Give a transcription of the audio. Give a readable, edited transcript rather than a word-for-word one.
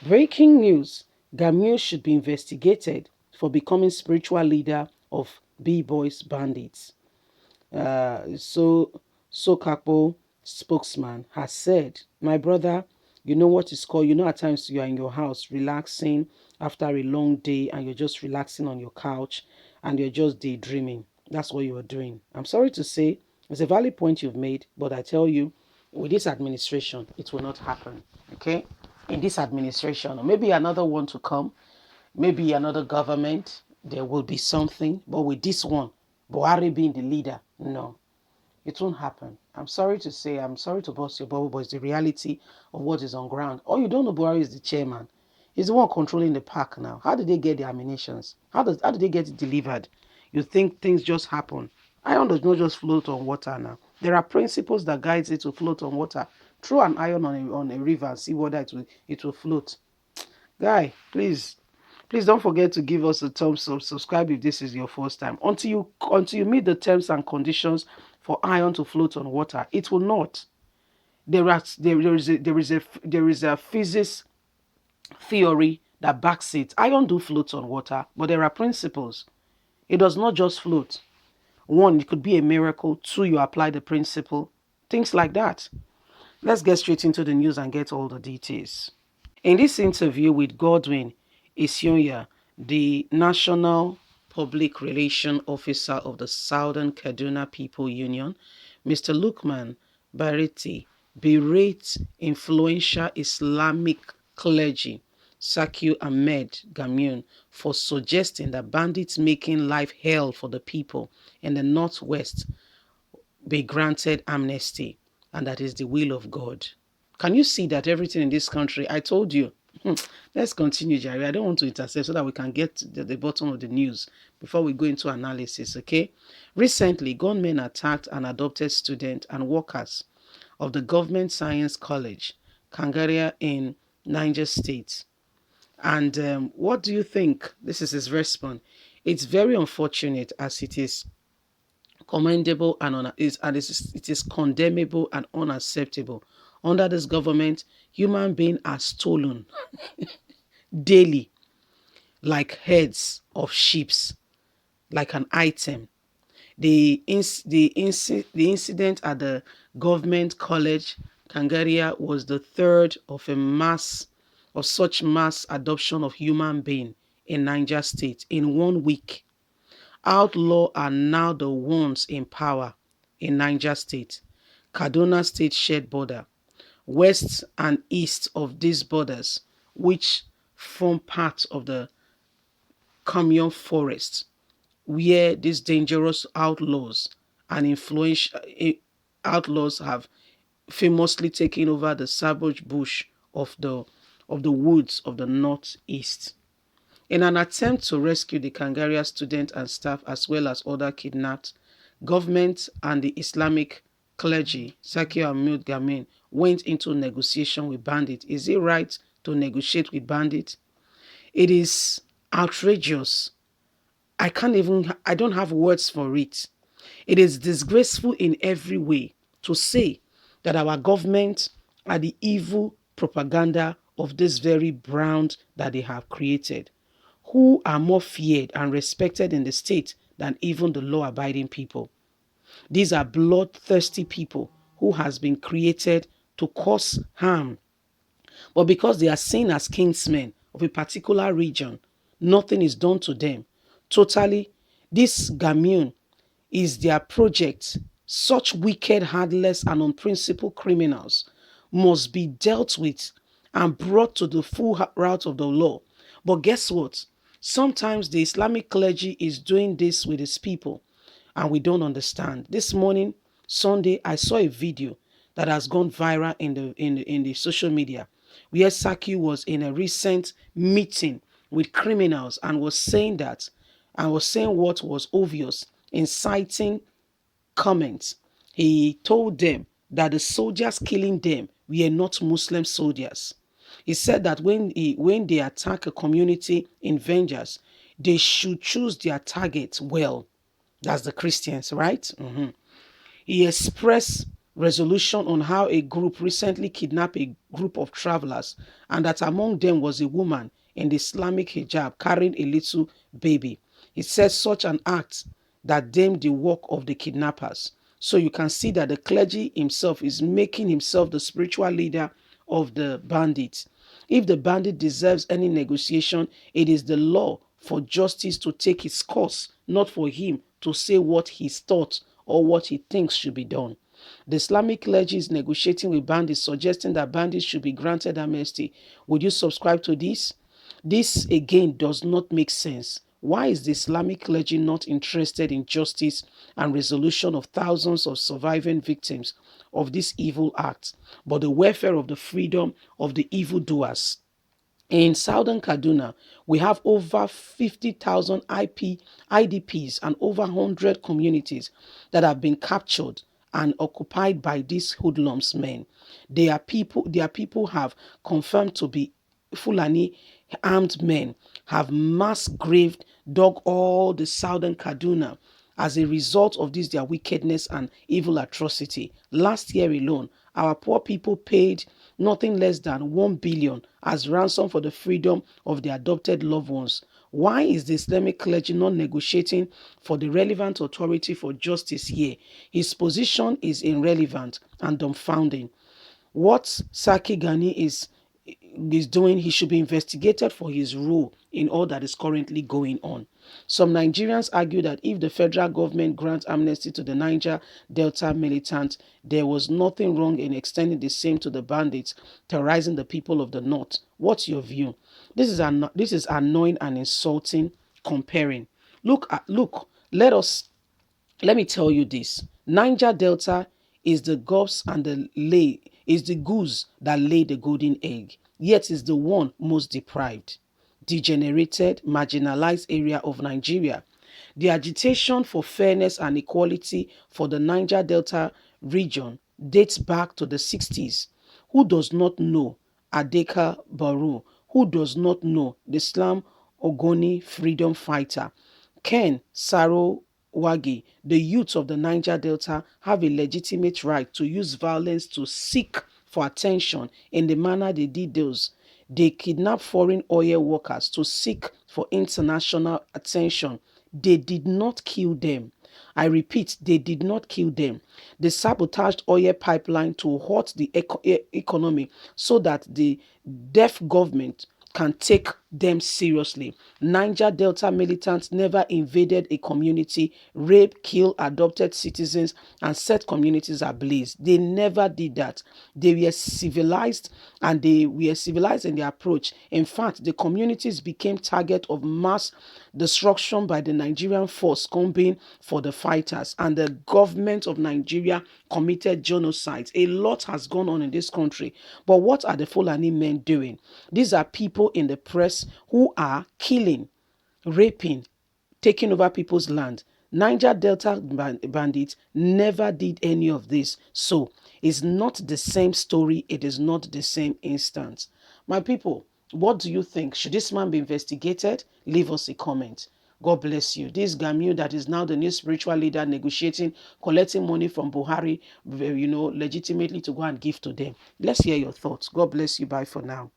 Breaking news: Gamil should be investigated for becoming spiritual leader of B-Boys Bandits. Sokapo spokesman has said, my brother, you know what is called, at times you are in your house relaxing after a long day and you're just relaxing on your couch and you're just daydreaming. That's what you are doing. I'm sorry to say, it's a valid point you've made, but I tell you, with this administration, it will not happen. Okay? In this administration, or maybe another one to come, maybe another government, there will be something. But with this one, Buhari being the leader, no, it won't happen. I'm sorry to say, I'm sorry to burst your bubble, but it's the reality of what is on ground. All you don't know, Buhari is the chairman. He's the one controlling the park now. How did they get the ammunitions? How did they get it delivered? You think things just happen? Iron does not just float on water now. There are principles that guides it to float on water. Throw an iron on a river and see whether it will float. Guy, please don't forget to give us a thumbs up. Subscribe if this is your first time. Until you meet the terms and conditions for iron to float on water, it will not. There is a physics theory that backs it. Iron do float on water, but there are principles. It does not just float. One, it could be a miracle. Two, you apply the principle. Things like that. Let's get straight into the news and get all the details. In this interview with Godwin Isyonya, the National Public Relations Officer of the Southern Kaduna People Union, Mr. Lukman Bariti berates influential Islamic clergy Sakiu Ahmed Gamun for suggesting that bandits making life hell for the people in the Northwest be granted amnesty, and that is the will of God. Can you see that everything in this country, I told you, let's continue, Jerry. I don't want to intercept so that we can get to the bottom of the news before we go into analysis, okay? Recently, gunmen attacked an adopted student and workers of the Government Science College, Kangaria in Niger State. And what do you think? This is his response. It's very unfortunate as it is commendable and it is condemnable and unacceptable. Under this government, human beings are stolen daily like heads of sheep, like an item. The incident at the government college Kangaria was the third of such mass adoption of human being in Niger State in 1 week. Outlaw are now the ones in power in Niger State. Kaduna State shared border. West and east of these borders, which form part of the commune forest, where these dangerous outlaws and influential outlaws have famously taken over the savage bush of the woods of the northeast. In an attempt to rescue the Kangaria student and staff as well as other kidnapped, government and the Islamic clergy, Sakio Ahmed Gamin, went into negotiation with bandits. Is it right to negotiate with bandits? It is outrageous. I don't have words for it. It is disgraceful in every way to say that our government are the evil propaganda of this very brand that they have created, who are more feared and respected in the state than even the law-abiding people. These are bloodthirsty people who has been created to cause harm. But because they are seen as kingsmen of a particular region, nothing is done to them. Totally, this Gamun is their project. Such wicked, heartless, and unprincipled criminals must be dealt with and brought to the full route of the law. But guess what? Sometimes the Islamic clergy is doing this with its people, and we don't understand. This morning, Sunday, I saw a video that has gone viral in the social media, where Saki was in a recent meeting with criminals and was saying what was obvious, inciting comments. He told them that the soldiers killing them were not Muslim soldiers. He said that when they attack a community in vengeance, they should choose their targets well. That's the Christians, right? He expressed resolution on how a group recently kidnapped a group of travelers, and that among them was a woman in the Islamic hijab carrying a little baby. He said such an act that deemed the work of the kidnappers. So you can see that the clergy himself is making himself the spiritual leader of the bandits. If the bandit deserves any negotiation, it is the law for justice to take its course, not for him to say what he's thought or what he thinks should be done. The Islamic clergy is negotiating with bandits, suggesting that bandits should be granted amnesty. Would you subscribe to this? This again does not make sense. Why is the Islamic clergy not interested in justice and resolution of thousands of surviving victims of this evil act, but the welfare of the freedom of the evildoers? In southern Kaduna, we have over 50,000 IDPs and over 100 communities that have been captured and occupied by these hoodlums men. Their people have confirmed to be Fulani armed men, have mass graved, dug all the southern Kaduna as a result of this their wickedness and evil atrocity. Last year alone, our poor people paid nothing less than 1 billion as ransom for the freedom of their adopted loved ones. Why is the Islamic clergy not negotiating for the relevant authority for justice here? His position is irrelevant and dumbfounding. What Saki Gani is doing, he should be investigated for his role in all that is currently going on. Some Nigerians argue that if the federal government grants amnesty to the Niger Delta militants, there was nothing wrong in extending the same to the bandits terrorizing the people of the north. What's your view? This is annoying and insulting comparing. Let me tell you this. Niger Delta is the gobs and the lay is the goose that lay the golden egg, yet is the one most deprived, degenerated, marginalized area of Nigeria. The agitation for fairness and equality for the Niger Delta region dates back to the 60s. Who does not know Adeka Barrow? Who does not know the Islam Ogoni freedom fighter? Ken Sarowagi, the youth of the Niger Delta have a legitimate right to use violence to seek for attention in the manner they did those. They kidnapped foreign oil workers to seek for international attention. They did not kill them. I repeat, they did not kill them. They sabotaged oil pipeline to hurt the economy so that the deaf government can take them seriously. Niger Delta militants never invaded a community, raped, killed adopted citizens, and set communities ablaze. They never did that. They were civilized and they were civilized in their approach. In fact, the communities became target of mass destruction by the Nigerian force combined for the fighters, and the government of Nigeria committed genocide. A lot has gone on in this country. But what are the Fulani men doing? These are people in the press who are killing, raping, taking over people's land. Niger Delta bandits never did any of this. So it's not the same story. It is not the same instance. My people, what do you think? Should this man be investigated? Leave us a comment. God bless you. This Gamil that is now the new spiritual leader negotiating, collecting money from Buhari, legitimately to go and give to them. Let's hear your thoughts. God bless you. Bye for now.